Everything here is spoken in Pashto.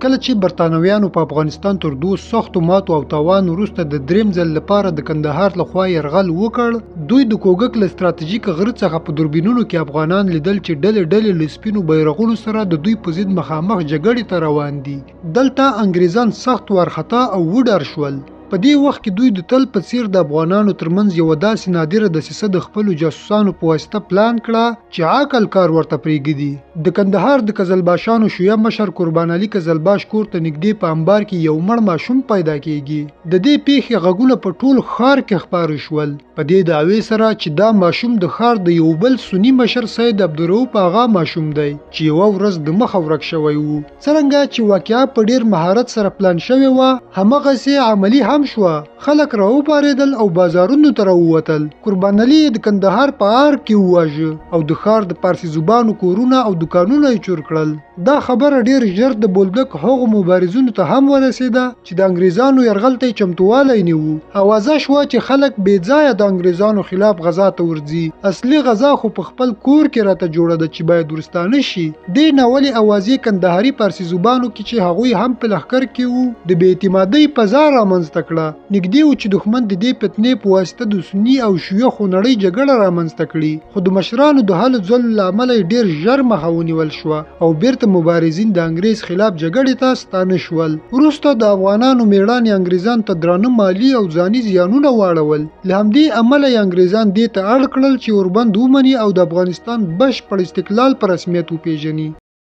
کله چې برتانویانو په افغانستان تر 2 سختو ماتو او تاوان وروسته د دریم ځل لپاره د کندهار لخوا یرغل وکړ، دوی د کوګک له ستراتیژیک غره څخه په دوربینونو کې افغانان لیدل چې ډلې له سپینو بیرغونو سره د دوی په ضد مخامخ جګړې ته روان دي. دلته انګریزان سخت وارخطا او وډار شول. په دې وخت کې دوی د تل په څیر د افغانانو ترمنځ یو داسې نادره دسیسه د خپلو جاسوسانو په واسطه پلان کړه چې عقل کار ورته پرېږدي. د کندهار د قزلباشانو شیعه مشر قربان علي قزلباش کور ته نږدې په انبار کې یو مړ ماشوم پیدا کیږي. د دې پیښې غږونه په ټول ښار کې خپاره شول، په دې دعوې سره چې دا ماشوم د ښار د یو بل سني مشر سید عبدالرؤف آغا ماشوم دی چې یوه ورځ د مخه ورک شوی و. څرنګه چې واقعا په ډیر مهارت سره پلان شوې وه، همغسې عملي هم شوه. خلک راوپارېدل او بازارونو ته راووتل. قربان علي د کندهار په ار کې وواژه او د ښار د پارسي زبانو کورونه او دکانونه یې چور کړل. دا خبره ډیر ژر د بولدک هغو مبارزینو ته هم ورسېده چې د انګریزانو یرغل ته چمتووالی نیوه. اوازه شوه چې خلک بې ځایه د انګریزانو خلاف غزا ته ورځي. اصلي غزا خو په خپل کور کې راته جوړه ده چې باید ورستانه شي. دې ناولې اوازې کندهاري پارسي زبانو کې چې هغوی هم په لښکر کې وو د بې اعتمادۍ فضا رامنځته کړه. نږدې و چې دښمن د دې فتنې په واسطه د سني او شیعه خونړۍ جګړه رامنځته کړي، خو د مشرانو د هلو ځلو له امله ډېر ژر مخه ونیول شوه او بیرته مبارزین د انګریز خلاف جګړې ته ستانه شول. وروسته د افغانانو میړانې انګریزانو ته درانه مالي او ځاني زیانونه واړول. له همدې امله یې انګریزان دې ته اړ کړل چې اوربند ومني او د افغانستان بشپړ استقلال په رسمیت وپیژني.